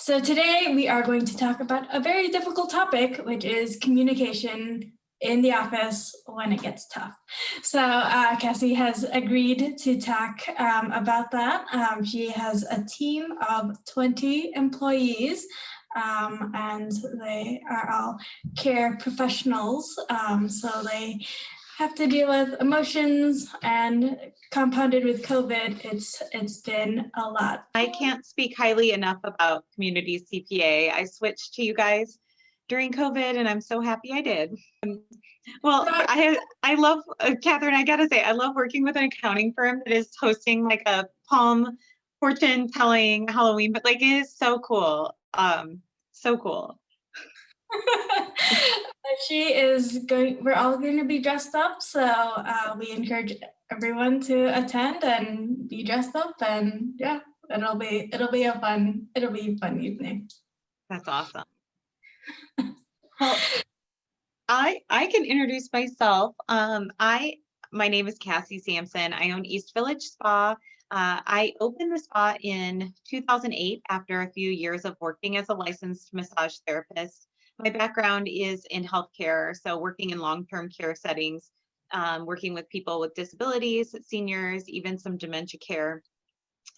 So today we are going to talk about a very difficult topic, which is communication in the office when it gets tough. So Cassie has agreed to talk about that. She has a team of 20 employees, and they are all care professionals. So they have to deal with emotions, and compounded with COVID, it's been a lot. I can't speak highly enough about Community CPA. I switched to you guys during COVID, and I'm so happy I did. Well, I love, Catherine, I gotta say, I love working with an accounting firm that is hosting like a palm fortune telling Halloween, but like it is so cool. So cool. She is going, we're all going to be dressed up, so we encourage everyone to attend and be dressed up, and yeah, it'll be a fun evening. That's awesome. Well, I can introduce myself. My name is Cassie Sampson. I own East Village Spa. I opened the spa in 2008 after a few years of working as a licensed massage therapist. My background is in healthcare, so working in long-term care settings, working with people with disabilities, seniors, even some dementia care.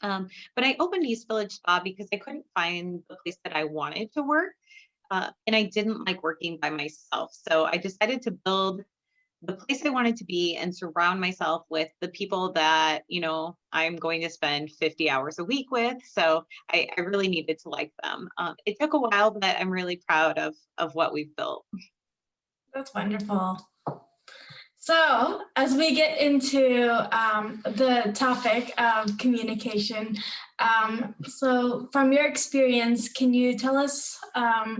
But I opened East Village Spa because I couldn't find the place that I wanted to work, and I didn't like working by myself. So I decided to build the place I wanted to be and surround myself with the people that, you know, I'm going to spend 50 hours a week with. So I really needed to like them. It took a while, but I'm really proud of what we've built. That's wonderful. So as we get into the topic of communication, so from your experience, can you tell us,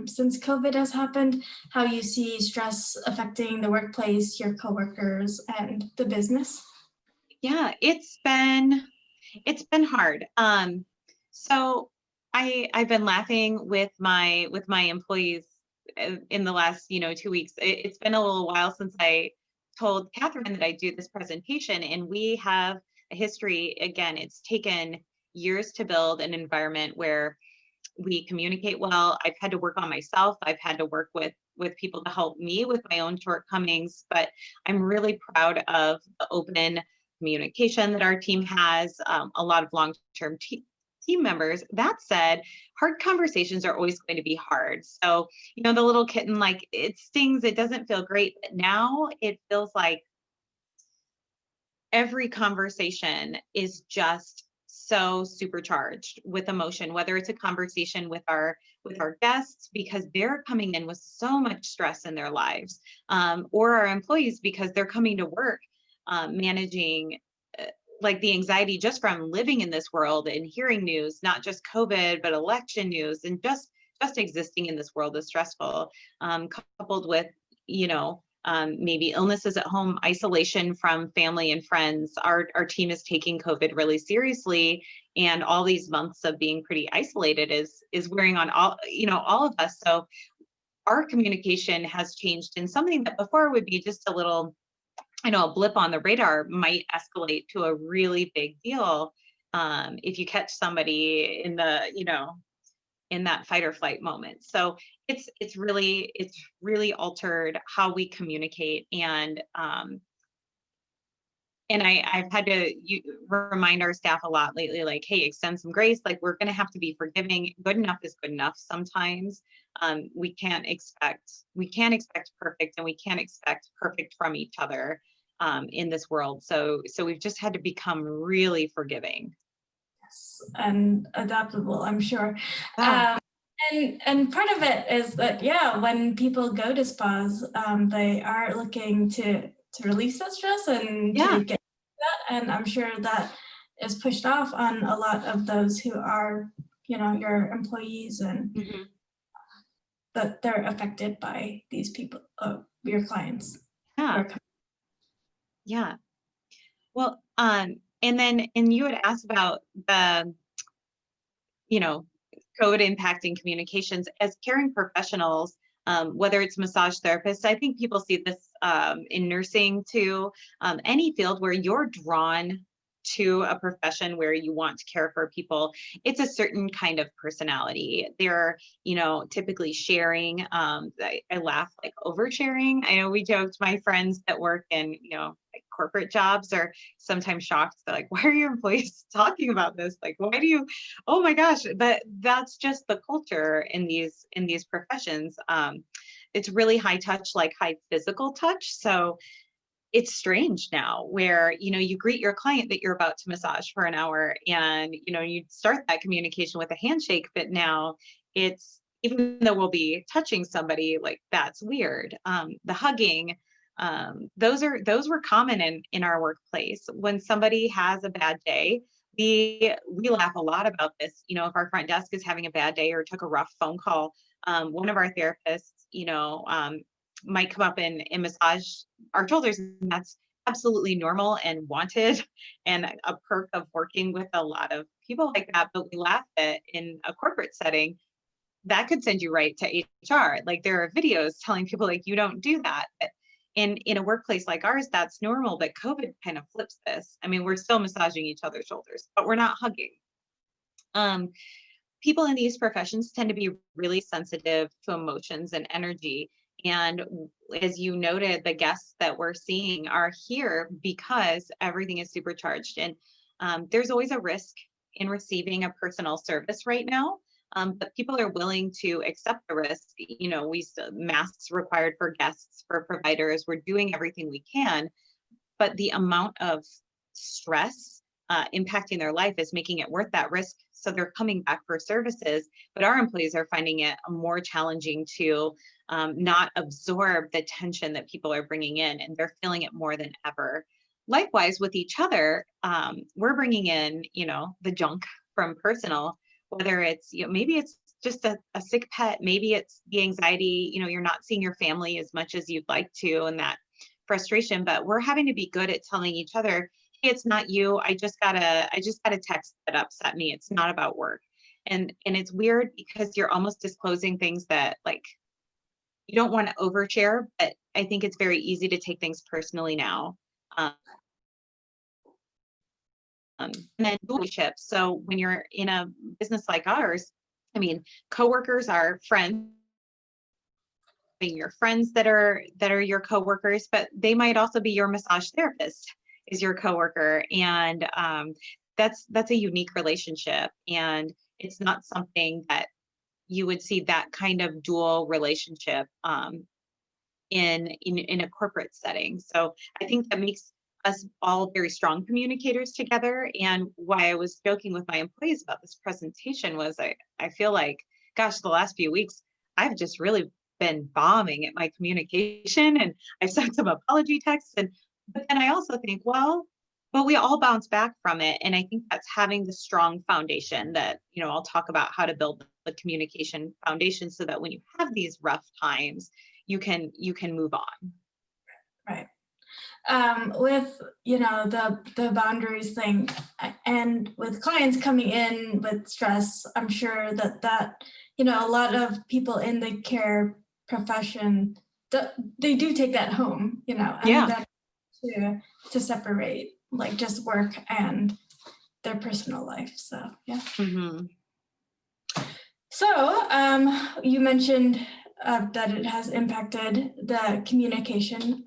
since COVID has happened, how you see stress affecting the workplace, your coworkers, and the business? Yeah, it's been hard. So I've been laughing with my employees in the last 2 weeks. It's been a little while since I told Catherine that I do this presentation, and we have a history. Again, it's taken years to build an environment where we communicate well. I've had to work on myself. I've had to work with people to help me with my own shortcomings, but I'm really proud of the open communication that our team has, a lot of long-term team members. That said, hard conversations are always going to be hard. So, the little kitten, like it stings, it doesn't feel great, but now it feels like every conversation is just so supercharged with emotion, whether it's a conversation with our guests because they're coming in with so much stress in their lives, or our employees because they're coming to work managing like the anxiety just from living in this world and hearing news, not just COVID, but election news, and just existing in this world is stressful, coupled with, maybe illnesses at home, isolation from family and friends. Our team is taking COVID really seriously, and all these months of being pretty isolated is wearing on all of us. So our communication has changed, and something that before would be just a little, a blip on the radar might escalate to a really big deal if you catch somebody in the, in that fight or flight moment. So it's really altered how we communicate, and I've had to remind our staff a lot lately, like, hey, extend some grace. Like, we're going to have to be forgiving. Good enough is good enough. Sometimes we can't expect perfect, and we can't expect perfect from each other in this world. So we've just had to become really forgiving. Yes, and adaptable, I'm sure. And part of it is that, when people go to spas, they are looking to release that stress and to get that. And I'm sure that is pushed off on a lot of those who are, your employees, and that they're affected by these people, your clients. Yeah. Well, and you had asked about the, COVID impacting communications as caring professionals, whether it's massage therapists. I think people see this in nursing too, any field where you're drawn to a profession where you want to care for people, it's a certain kind of personality. They're, typically sharing. I laugh, like oversharing. I know we joked, my friends that work in, like corporate jobs are sometimes shocked. They're like, why are your employees talking about this? Like, why do you, oh my gosh, but that's just the culture in these professions. It's really high touch, like high physical touch. So it's strange now where, you greet your client that you're about to massage for an hour, and, you start that communication with a handshake, but now it's, even though we'll be touching somebody, like that's weird. The hugging, those were common in our workplace. When somebody has a bad day, we laugh a lot about this. If our front desk is having a bad day or took a rough phone call, one of our therapists, might come up and massage our shoulders, and that's absolutely normal and wanted, and a perk of working with a lot of people like that. But we laugh at, in a corporate setting, that could send you right to HR. Like, there are videos telling people, like, you don't do that. But in a workplace like ours, that's normal. But COVID kind of flips this. I mean, we're still massaging each other's shoulders, but we're not hugging. People in these professions tend to be really sensitive to emotions and energy. And as you noted, the guests that we're seeing are here because everything is supercharged. And there's always a risk in receiving a personal service right now. But people are willing to accept the risk. We still, masks required for guests, for providers. We're doing everything we can, but the amount of stress impacting their life is making it worth that risk. So they're coming back for services, but our employees are finding it more challenging to not absorb the tension that people are bringing in, and they're feeling it more than ever. Likewise, with each other, we're bringing in, the junk from personal, whether it's, maybe it's just a sick pet, maybe it's the anxiety, you're not seeing your family as much as you'd like to, and that frustration. But we're having to be good at telling each other, hey, it's not you. I just got a text that upset me. It's not about work. And it's weird because you're almost disclosing things that, like, you don't want to overshare, but I think it's very easy to take things personally now. And then relationships. So when you're in a business like ours, I mean, coworkers are friends, your friends that are your coworkers, but they might also be your massage therapist is your coworker. And that's a unique relationship. And it's not something that you would see, that kind of dual relationship in a corporate setting. So I think that makes us all very strong communicators together. And why I was joking with my employees about this presentation was I feel like, gosh, the last few weeks, I've just really been bombing at my communication, and I've sent some apology texts. But then I also think, well, we all bounce back from it. And I think that's having the strong foundation that, I'll talk about how to build the communication foundation so that when you have these rough times, you can move on. Right. With the boundaries thing, and with clients coming in with stress, I'm sure that a lot of people in the care profession, they do take that home, and Yeah. that to separate, like, just work and their personal life. So yeah. Mm-hmm. So you mentioned that it has impacted the communication.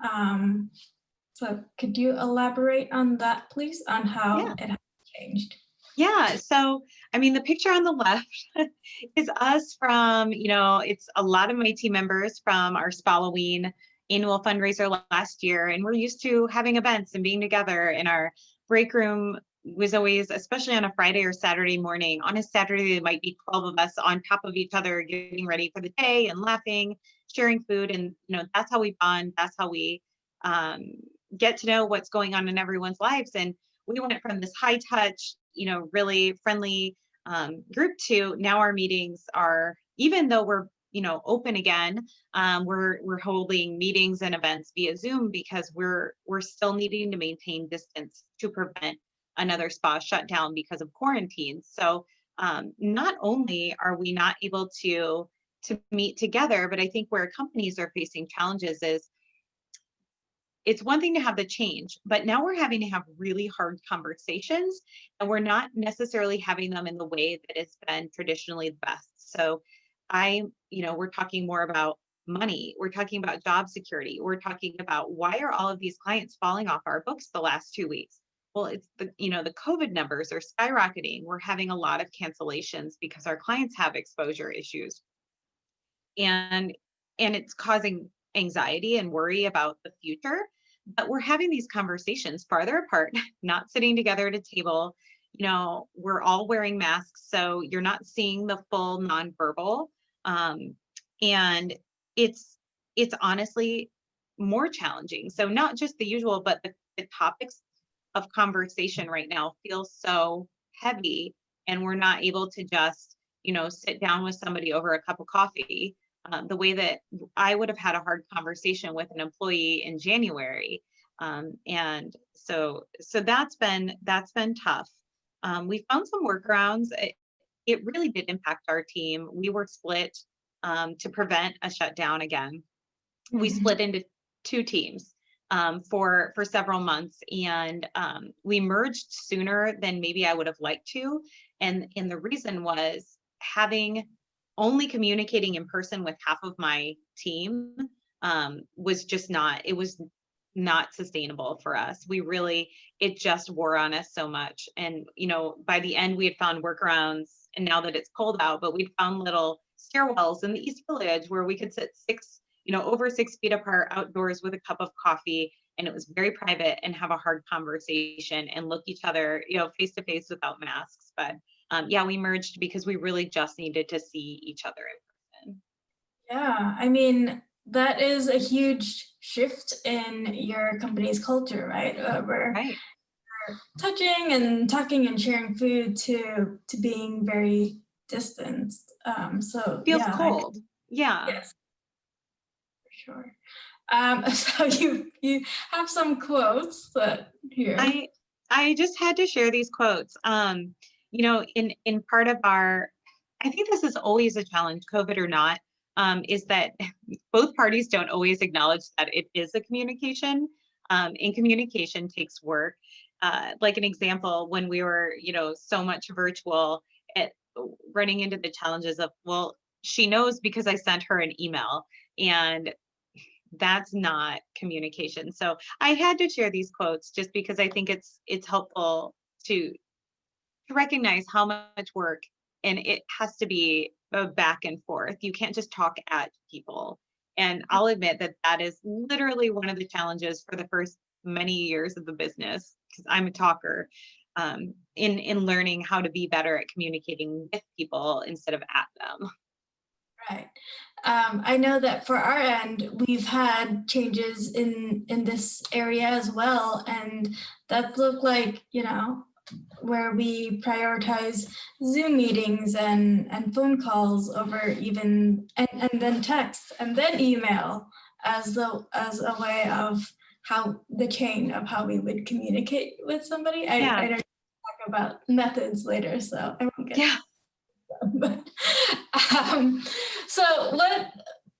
So could you elaborate on that, please, on how Yeah. it has changed? Yeah. So, I mean, the picture on the left is us from, it's a lot of my team members from our Spalloween annual fundraiser last year. And we're used to having events and being together, and our break room was always, especially on a Friday or Saturday morning. On a Saturday, there might be 12 of us on top of each other, getting ready for the day and laughing, sharing food. And, that's how we bond. That's how we get to know what's going on in everyone's lives. And we went from this high touch, really friendly group to now our meetings are, even though we're, open again, we're holding meetings and events via Zoom because we're still needing to maintain distance to prevent another spa shutdown because of quarantine. So not only are we not able to meet together, but I think where companies are facing challenges is it's one thing to have the change, but now we're having to have really hard conversations, and we're not necessarily having them in the way that it's been traditionally the best. So we're talking more about money. We're talking about job security. We're talking about, why are all of these clients falling off our books the last 2 weeks? Well, it's the COVID numbers are skyrocketing. We're having a lot of cancellations because our clients have exposure issues, and it's causing anxiety and worry about the future. But we're having these conversations farther apart, not sitting together at a table. We're all wearing masks, so you're not seeing the full nonverbal. And it's honestly more challenging. So not just the usual, but the topics of conversation right now feel so heavy, and we're not able to just sit down with somebody over a cup of coffee, the way that I would have had a hard conversation with an employee in January. And so that's been tough. We found some workarounds. It really did impact our team. We were split to prevent a shutdown again. We split into 2 teams for several months, and we merged sooner than maybe I would have liked to. And the reason was, having only communicating in person with half of my team was just not sustainable for us. It just wore on us so much. And, by the end we had found workarounds, and now that it's cold out, but we found little stairwells in the East Village where we could sit over 6 feet apart outdoors with a cup of coffee, and it was very private, and have a hard conversation and look each other, face to face without masks. But we merged because we really just needed to see each other in person. Yeah, I mean, that is a huge shift in your company's culture, right? Where Right. touching and talking and sharing food to being very distanced. So Feels yeah, cold. Yeah. yes, for sure. So you have some quotes that here. I just had to share these quotes. In part of I think this is always a challenge, COVID or not, is that both parties don't always acknowledge that it is a communication, and communication takes work. Like an example, when we were, so much virtual, at running into the challenges of, well, she knows because I sent her an email, and that's not communication. So I had to share these quotes just because I think it's helpful to recognize how much work, and it has to be a back and forth. You can't just talk at people. And I'll admit that is literally one of the challenges for the first many years of the business, because I'm a talker, in learning how to be better at communicating with people instead of at them. Right. I know that for our end, we've had changes in this area as well, and that look like, where we prioritize Zoom meetings and phone calls over even, and then text and then email as a way of how the chain of how we would communicate with somebody. I Yeah. don't talk about methods later, so I won't get Yeah. but so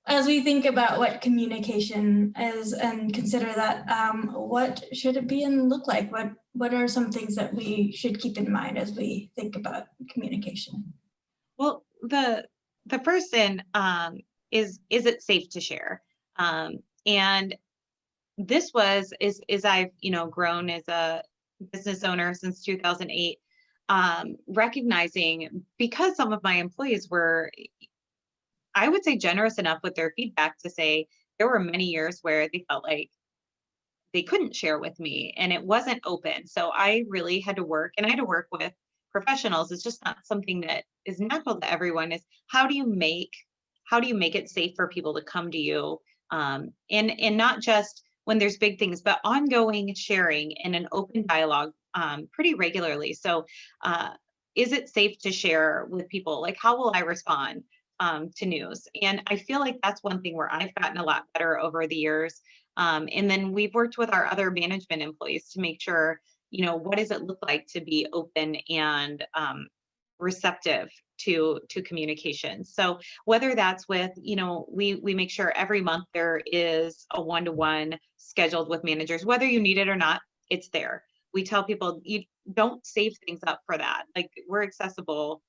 as we think about what communication is and consider that, what should it be and look like? What are some things that we should keep in mind as we think about communication? Well, the first thing is it safe to share? And this is I've grown as a business owner since 2008, recognizing, because some of my employees were, I would say, generous enough with their feedback to say there were many years where they felt like they couldn't share with me and it wasn't open. So I really had to work, and I had to work with professionals. It's just not something that is natural to everyone. Is how do you make it safe for people to come to you, and not just when there's big things, but ongoing sharing and an open dialogue, pretty regularly. So is it safe to share with people? Like, how will I respond to news? And I feel like that's one thing where I've gotten a lot better over the years. And then we've worked with our other management employees to make sure, what does it look like to be open and receptive to communication. So whether that's with, we make sure every month there is a one-to-one scheduled with managers, whether you need it or not, it's there. We tell people, you don't save things up for that. Like, we're accessible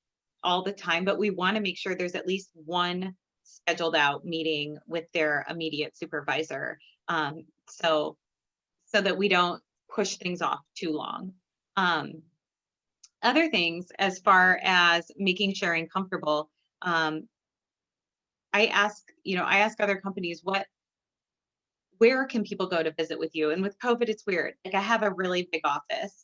all the time, but we want to make sure there's at least one scheduled out meeting with their immediate supervisor. So that we don't push things off too long. Other things, as far as making sharing comfortable, I ask other companies, where can people go to visit with you? And with COVID, it's weird. Like, I have a really big office.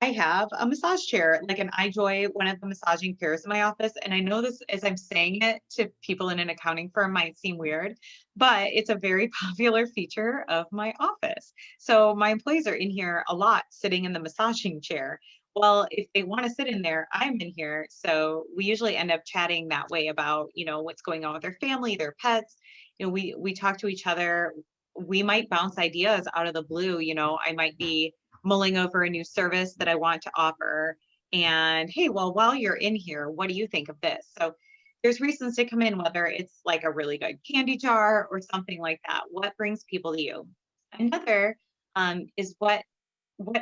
I have a massage chair, like an iJoy, one of the massaging chairs in my office. And I know this, as I'm saying it to people in an accounting firm, might seem weird, but it's a very popular feature of my office. So my employees are in here a lot, sitting in the massaging chair. Well, if they want to sit in there, I'm in here. So we usually end up chatting that way about, what's going on with their family, their pets. We talk to each other. We might bounce ideas out of the blue. I might be mulling over a new service that I want to offer. And hey, well, while you're in here, what do you think of this? So there's reasons to come in, whether it's like a really good candy jar or something like that. What brings people to you? Another is what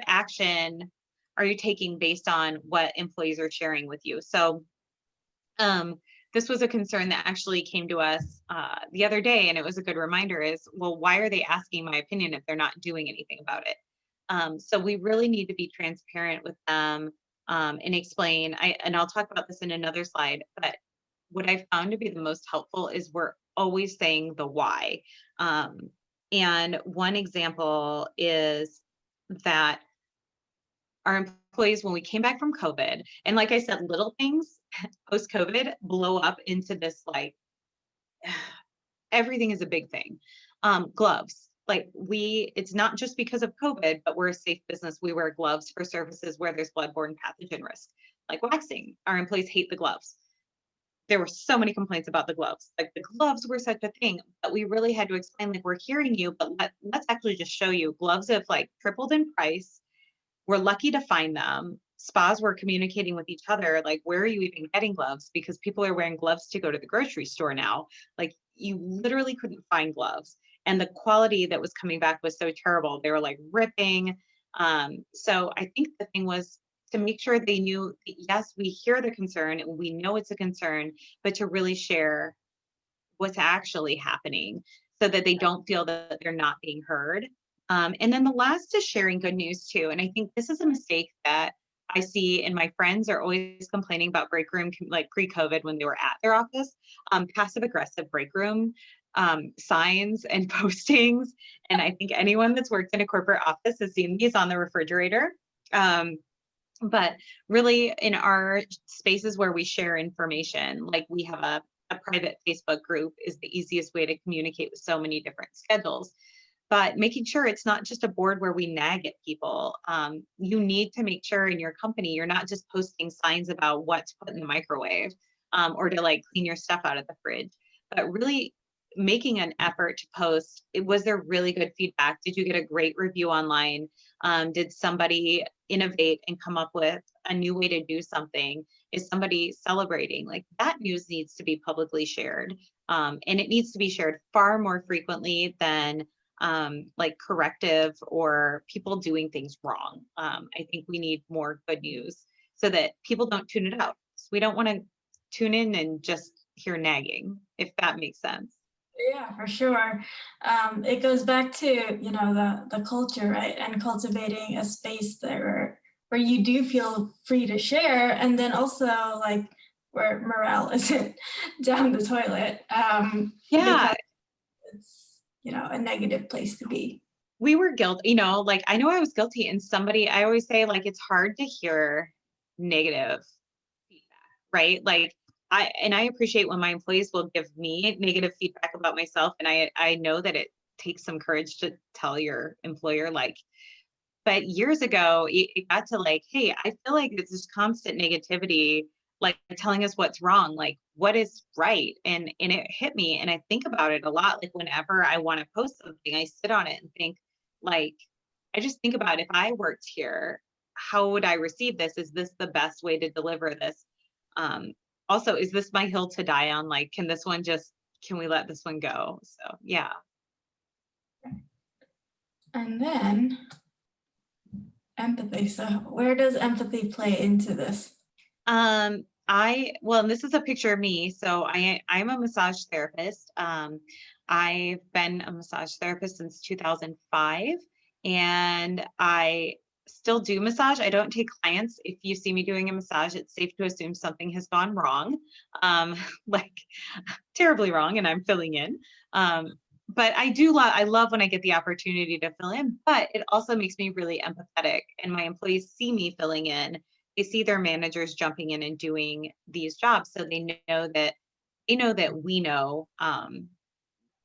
action are you taking based on what employees are sharing with you? So this was a concern that actually came to us the other day, and it was a good reminder is, well, why are they asking my opinion if they're not doing anything about it? So we really need to be transparent with them and explain. And I'll talk about this in another slide, but what I found to be the most helpful is we're always saying the why. And one example is that our employees, when we came back from COVID, and like I said, little things post-COVID blow up into this, like, everything is a big thing. Gloves. Like, it's not just because of COVID, but we're a safe business. We wear gloves for services where there's bloodborne pathogen risk, like waxing. Our employees hate the gloves. There were so many complaints about the gloves. Like, the gloves were such a thing, but we really had to explain, like, we're hearing you, but let's actually just show you. Gloves have like tripled in price. We're lucky to find them. Spas were communicating with each other, like, where are you even getting gloves? Because people are wearing gloves to go to the grocery store now. Like, you literally couldn't find gloves. And the quality that was coming back was so terrible. They were like ripping. So I think the thing was to make sure they knew, yes, we hear the concern and we know it's a concern, but to really share what's actually happening so that they don't feel that they're not being heard. And then the last is sharing good news too. And I think this is a mistake that I see, and my friends are always complaining about break room, like pre-COVID when they were at their office, passive aggressive break room signs and postings. And I think anyone that's worked in a corporate office has seen these on the refrigerator. But really, in our spaces where we share information, like, we have a private Facebook group is the easiest way to communicate with so many different schedules. But making sure it's not just a board where we nag at people. You need to make sure in your company, you're not just posting signs about what to put in the microwave or to, like, clean your stuff out of the fridge, but really making an effort to post, was there really good feedback? Did you get a great review online? Did somebody innovate and come up with a new way to do something? Is somebody celebrating? Like, that news needs to be publicly shared. And it needs to be shared far more frequently than like corrective or people doing things wrong. I think we need more good news so that people don't tune it out. So we don't want to tune in and just hear nagging, if that makes sense. Yeah, for sure. It goes back to, the culture, right? And cultivating a space there where you do feel free to share, and then also, like, where morale isn't down the toilet. Yeah, Because it's, a negative place to be. we were guilty, like, I know I was guilty, and I always say, like, it's hard to hear negative feedback, right? Like, I appreciate when my employees will give me negative feedback about myself, and I know that it takes some courage to tell your employer, like, but years ago it got to, like, hey, I feel like it's this constant negativity, like, telling us what's wrong, like, what is right, and it hit me, and I think about it a lot. Like, whenever I want to post something, I sit on it and think, like, I just think about, if I worked here, how would I receive this? Is this the best way to deliver this? Also, is this my hill to die on? Like, can we let this one go? So yeah. And then empathy. So where does empathy play into this? Well, and this is a picture of me. So I'm a massage therapist. I've been a massage therapist since 2005, and I still do massage. I don't take clients. If you see me doing a massage, it's safe to assume something has gone wrong, like terribly wrong, and I'm filling in. But I love when I get the opportunity to fill in, but it also makes me really empathetic, and my employees see me filling in. They see their managers jumping in and doing these jobs, so they know that we know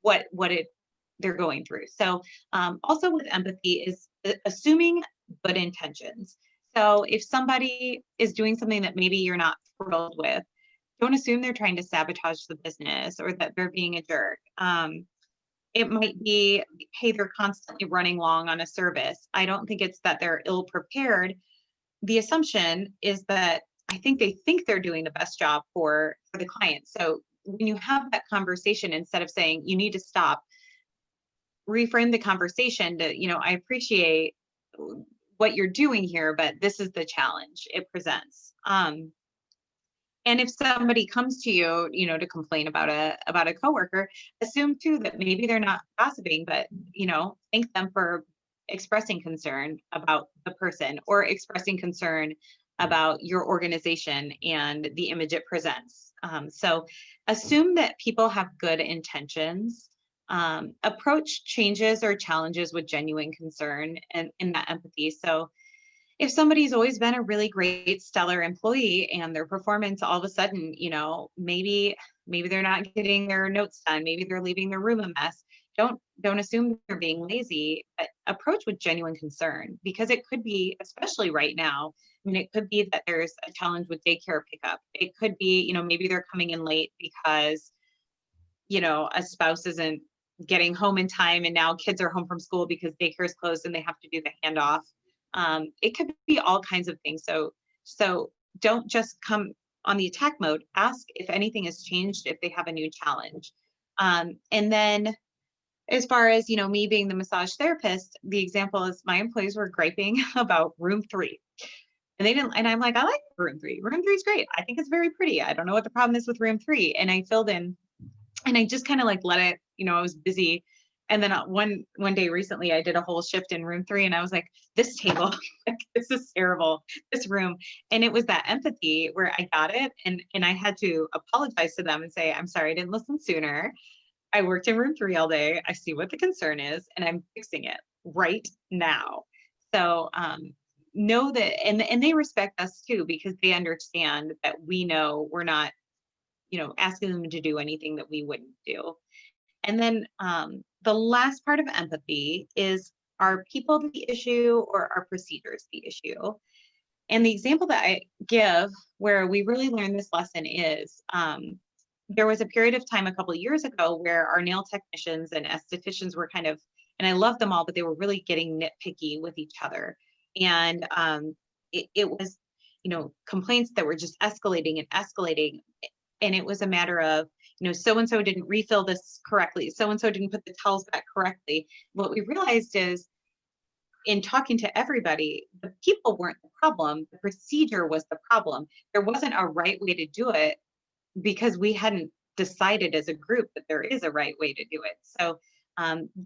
what they're going through. So also with empathy is assuming good intentions. So if somebody is doing something that maybe you're not thrilled with, don't assume they're trying to sabotage the business or that they're being a jerk. It might be, hey, they're constantly running long on a service. I don't think it's that they're ill prepared. The assumption is that I think they think they're doing the best job for the client. So when you have that conversation, instead of saying you need to stop, reframe the conversation to, I appreciate what you're doing here, but this is the challenge it presents. And if somebody comes to you, to complain about a coworker, assume too that maybe they're not gossiping, but thank them for expressing concern about the person or expressing concern about your organization and the image it presents. So assume that people have good intentions. Approach changes or challenges with genuine concern and in that empathy. So if somebody's always been a really great stellar employee and their performance all of a sudden, maybe they're not getting their notes done, maybe they're leaving their room a mess, don't assume they're being lazy, but approach with genuine concern, because it could be, especially right now, it could be that there's a challenge with daycare pickup. It could be, maybe they're coming in late because a spouse isn't getting home in time and now kids are home from school because daycare is closed and they have to do the handoff. It could be all kinds of things. So don't just come on the attack mode. Ask if anything has changed, if they have a new challenge. And then as far as, me being the massage therapist, the example is my employees were griping about room 3. And they didn't, and I'm like, I like room 3. Room 3 is great. I think it's very pretty. I don't know what the problem is with room 3. And I filled in and I just kind of let it, I was busy. And then one day recently, I did a whole shift in room 3, and I was like, this table, this is terrible, this room. And it was that empathy where I got it. And I had to apologize to them and say, I'm sorry, I didn't listen sooner. I worked in room 3 all day. I see what the concern is, and I'm fixing it right now. So know that, and they respect us too, because they understand that we know we're not, asking them to do anything that we wouldn't do. And then the last part of empathy is, are people the issue or are procedures the issue? And the example that I give where we really learned this lesson is there was a period of time a couple of years ago where our nail technicians and estheticians were kind of, and I love them all, but they were really getting nitpicky with each other. And it was, complaints that were just escalating and escalating. And it was a matter of, so-and-so didn't refill this correctly. So-and-so didn't put the towels back correctly. What we realized is, in talking to everybody, the people weren't the problem. The procedure was the problem. There wasn't a right way to do it because we hadn't decided as a group that there is a right way to do it. So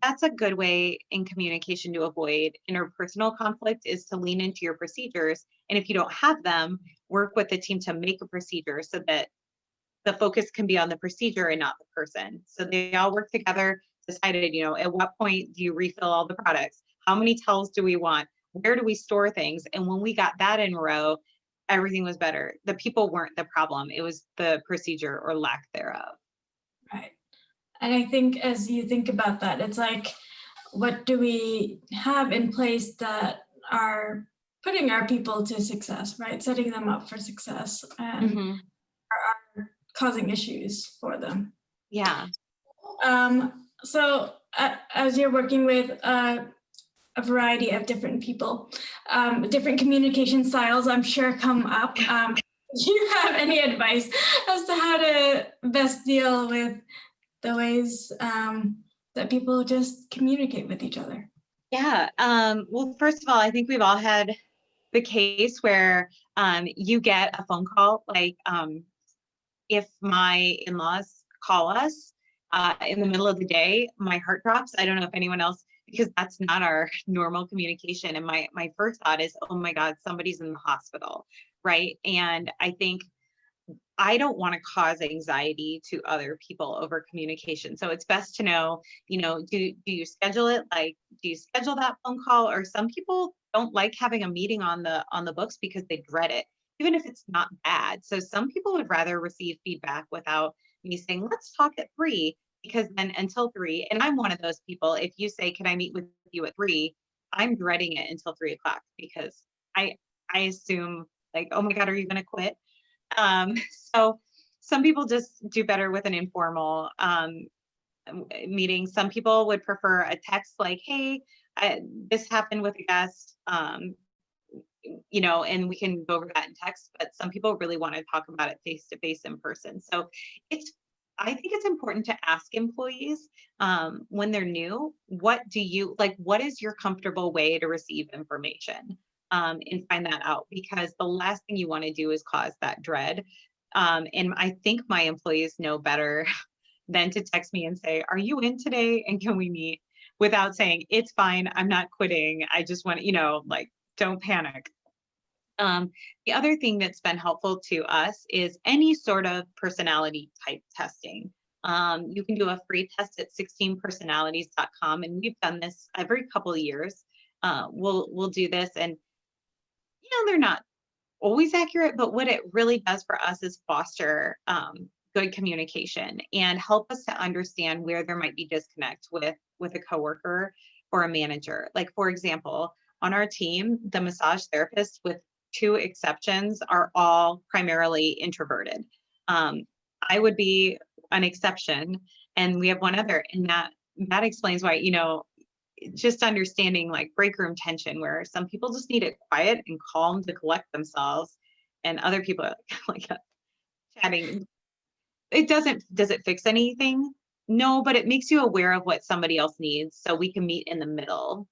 that's a good way in communication to avoid interpersonal conflict, is to lean into your procedures. And if you don't have them, work with the team to make a procedure so that the focus can be on the procedure and not the person. So they all work together, decided, at what point do you refill all the products? How many towels do we want? Where do we store things? And when we got that in a row, everything was better. The people weren't the problem. It was the procedure or lack thereof. Right. And I think as you think about that, it's like, what do we have in place that are putting our people to success, right? Setting them up for success and are causing issues for them. Yeah. So as you're working with a variety of different people, different communication styles, I'm sure, come up. Do you have any advice as to how to best deal with the ways that people just communicate with each other? Yeah. Well, first of all, I think we've all had the case where you get a phone call, like if my in-laws call us in the middle of the day, my heart drops. I don't know if anyone else, because that's not our normal communication. And my first thought is, oh my God, somebody's in the hospital, right? And I think I don't want to cause anxiety to other people over communication. So it's best to know, do you schedule it? Like, do you schedule that phone call? Or some people don't like having a meeting on the books because they dread it, even if it's not bad. So some people would rather receive feedback without me saying, let's talk at 3, because then until 3, and I'm one of those people, if you say, can I meet with you at 3, I'm dreading it until 3 o'clock because I I assume like, oh my God, are you gonna quit? Um, so some people just do better with an informal meeting. Some people would prefer a text like, hey, this happened with a guest, and we can go over that in text, but some people really want to talk about it face to face in person. So it's, I think it's important to ask employees when they're new, what do you like? What is your comfortable way to receive information? And find that out, because the last thing you want to do is cause that dread. And I think my employees know better than to text me and say, are you in today? And can we meet? Without saying, it's fine, I'm not quitting. I just want, like, don't panic. Um, the other thing that's been helpful to us is any sort of personality type testing. You can do a free test at 16personalities.com, and we've done this every couple of years. We'll do this, and they're not always accurate, but what it really does for us is foster good communication and help us to understand where there might be disconnect with a coworker or a manager. Like, for example, on our team, the massage therapists, with 2 exceptions, are all primarily introverted. Um, I would be an exception, and we have one other, and that explains why, just understanding like break room tension, where some people just need it quiet and calm to collect themselves, and other people are like, chatting. Does it fix anything? No, but it makes you aware of what somebody else needs so we can meet in the middle.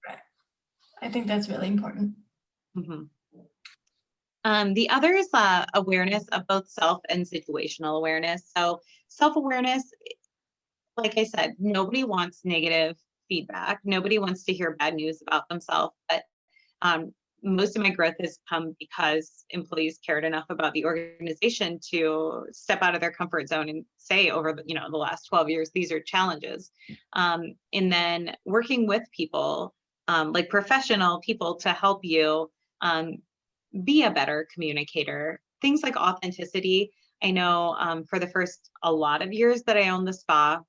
Right. I think that's really important. Mhm. The other is awareness of both self and situational awareness. So self-awareness, like I said, nobody wants negative feedback. Nobody wants to hear bad news about themselves. But um, most of my growth has come because employees cared enough about the organization to step out of their comfort zone and say, over the last 12 years, these are challenges. And then working with people, like professional people, to help you um, be a better communicator. Things like authenticity. I know for the first a lot of years that I owned the spa,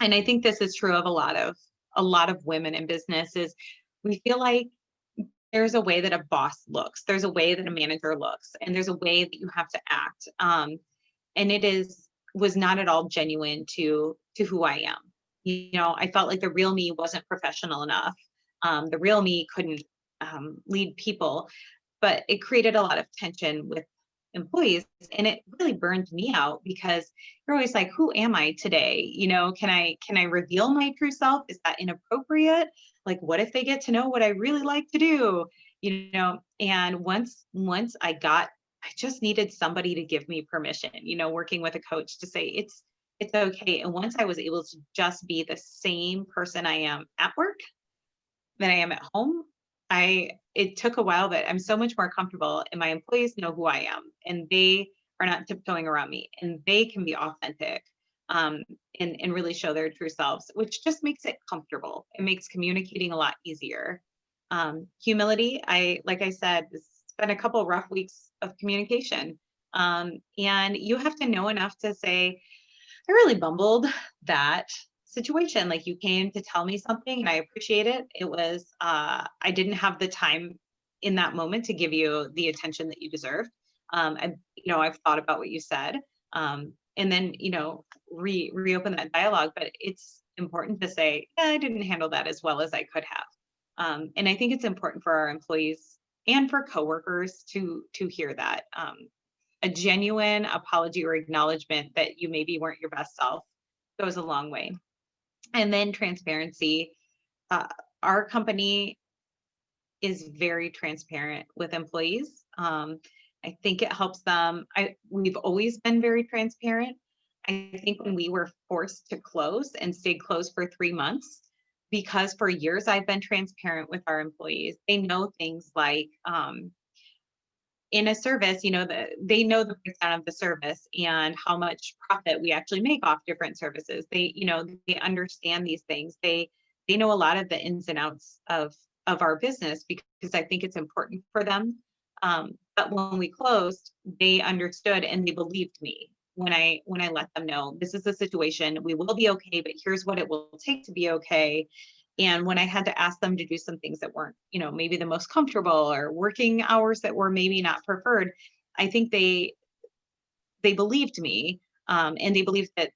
and I think this is true of a lot of women in business, is we feel like there's a way that a boss looks, there's a way that a manager looks, and there's a way that you have to act. And was not at all genuine to who I am. I felt like the real me wasn't professional enough. The real me couldn't lead people, but it created a lot of tension with employees, and it really burned me out, because you're always like, who am I today? Can I reveal my true self? Is that inappropriate? Like, what if they get to know what I really like to do? And once I just needed somebody to give me permission, working with a coach, to say it's okay. And once I was able to just be the same person I am at work than I am at home, it took a while, but I'm so much more comfortable, and my employees know who I am, and they are not tiptoeing around me, and they can be authentic, and really show their true selves, which just makes it comfortable. It makes communicating a lot easier. Humility, like I said, it's been a couple of rough weeks of communication. And you have to know enough to say, I really bumbled that situation. Like, you came to tell me something and I appreciate it. It was, I didn't have the time in that moment to give you the attention that you deserved. I've thought about what you said. And then, reopen that dialogue, but it's important to say, yeah, I didn't handle that as well as I could have. And I think it's important for our employees for coworkers to hear that. A genuine apology or acknowledgement that you maybe weren't your best self goes a long way. And then transparency. Our company is very transparent with employees. I think it helps them. We've always been very transparent. I think when we were forced to close and stayed closed for 3 months, because for years I've been transparent with our employees. They know things like, in a service, they know the breakdown of the service and how much profit we actually make off different services. They understand these things. They know a lot of the ins and outs of our business, because I think it's important for them. But when we closed, they understood and they believed me when I let them know this is the situation. We will be okay, but here's what it will take to be okay. And when I had to ask them to do some things that weren't, maybe the most comfortable, or working hours that were maybe not preferred, I think they believed me, and they believed that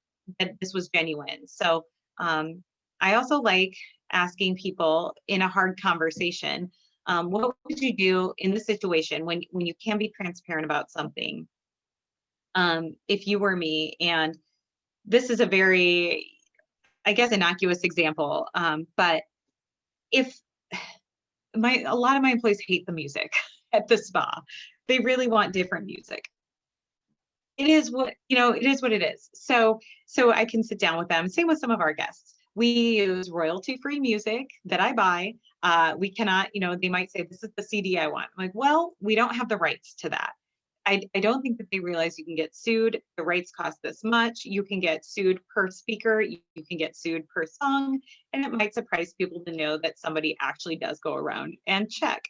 this was genuine. So I also like asking people in a hard conversation, what would you do in the situation when you can be transparent about something? If you were me, and this is a very, I guess, innocuous example, but if a lot of my employees hate the music at the spa, they really want different music. It is what it is. So I can sit down with them. Same with some of our guests. We use royalty-free music that I buy. We cannot, they might say, this is the CD I want. I'm like, well, we don't have the rights to that. I don't think that they realize you can get sued. The rights cost this much. You can get sued per speaker. You can get sued per song. And it might surprise people to know that somebody actually does go around and check.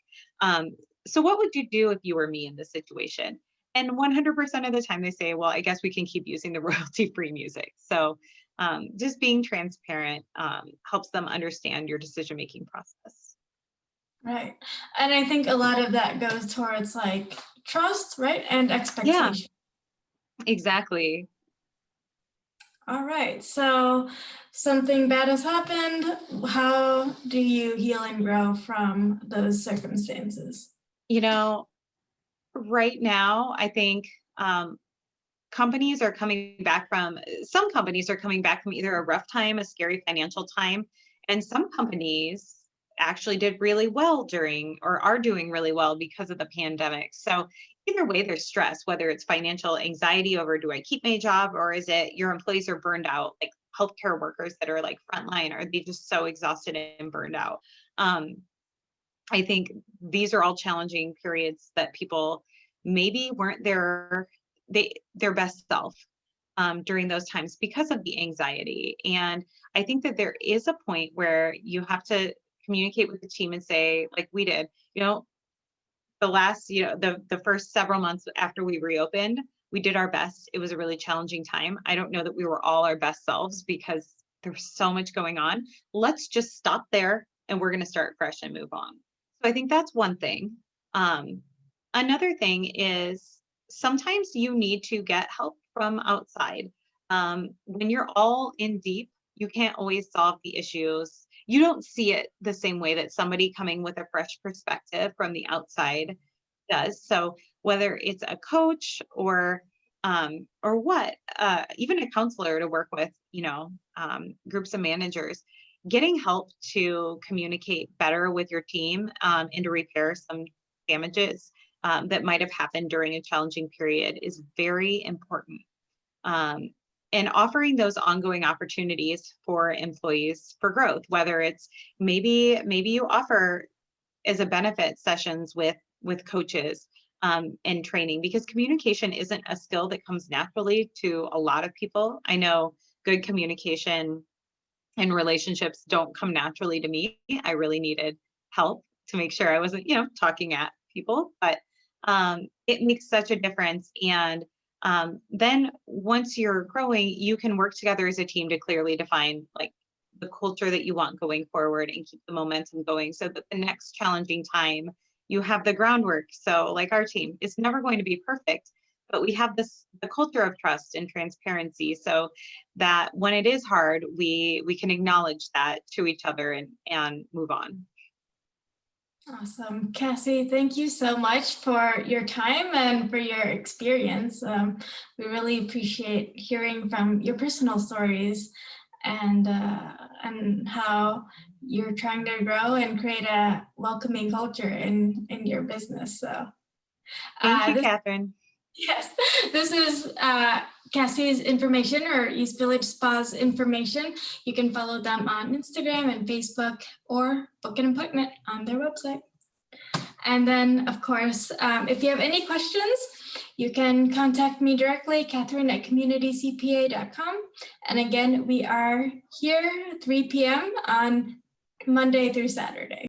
So what would you do if you were me in this situation? And 100% of the time they say, well, I guess we can keep using the royalty-free music. So just being transparent helps them understand your decision-making process. Right. And I think a lot of that goes towards like trust, right? And expectation. Yeah, exactly. All right. So something bad has happened. How do you heal and grow from those circumstances? Right now, I think some companies are coming back from either a rough time, a scary financial time, and some companies actually did really well or are doing really well because of the pandemic. So either way, there's stress, whether it's financial anxiety over, do I keep my job, or is it your employees are burned out, like healthcare workers that are like frontline, are they just so exhausted and burned out? I think these are all challenging periods that people maybe weren't their best self during those times because of the anxiety. And I think that there is a point where you have to communicate with the team and say, like we did, the first several months after we reopened, we did our best. It was a really challenging time. I don't know that we were all our best selves because there's so much going on. Let's just stop there and we're going to start fresh and move on. So I think that's one thing. Another thing is sometimes you need to get help from outside. When you're all in deep, you can't always solve the issues. You don't see it the same way that somebody coming with a fresh perspective from the outside does. So whether it's a coach or even a counselor to work with, groups of managers, getting help to communicate better with your team and to repair some damages that might have happened during a challenging period is very important. And offering those ongoing opportunities for employees for growth, whether it's maybe you offer as a benefit sessions with coaches and training, because communication isn't a skill that comes naturally to a lot of people. I know good communication and relationships don't come naturally to me. I really needed help to make sure I wasn't, talking at people, but it makes such a difference. And then once you're growing, you can work together as a team to clearly define like the culture that you want going forward and keep the momentum going so that the next challenging time you have the groundwork. So like our team, it's never going to be perfect, but we have the culture of trust and transparency so that when it is hard, we can acknowledge that to each other and move on. Awesome. Cassie, thank you so much for your time and for your experience. We really appreciate hearing from your personal stories and how you're trying to grow and create a welcoming culture in your business. So Thank you, this, Catherine. yes, this is Cassie's information, or East Village Spa's information. You can follow them on Instagram and Facebook, or book an appointment on their website. And then, of course, if you have any questions, you can contact me directly, Catherine@communitycpa.com. And again, we are here 3 p.m. on Monday through Saturday.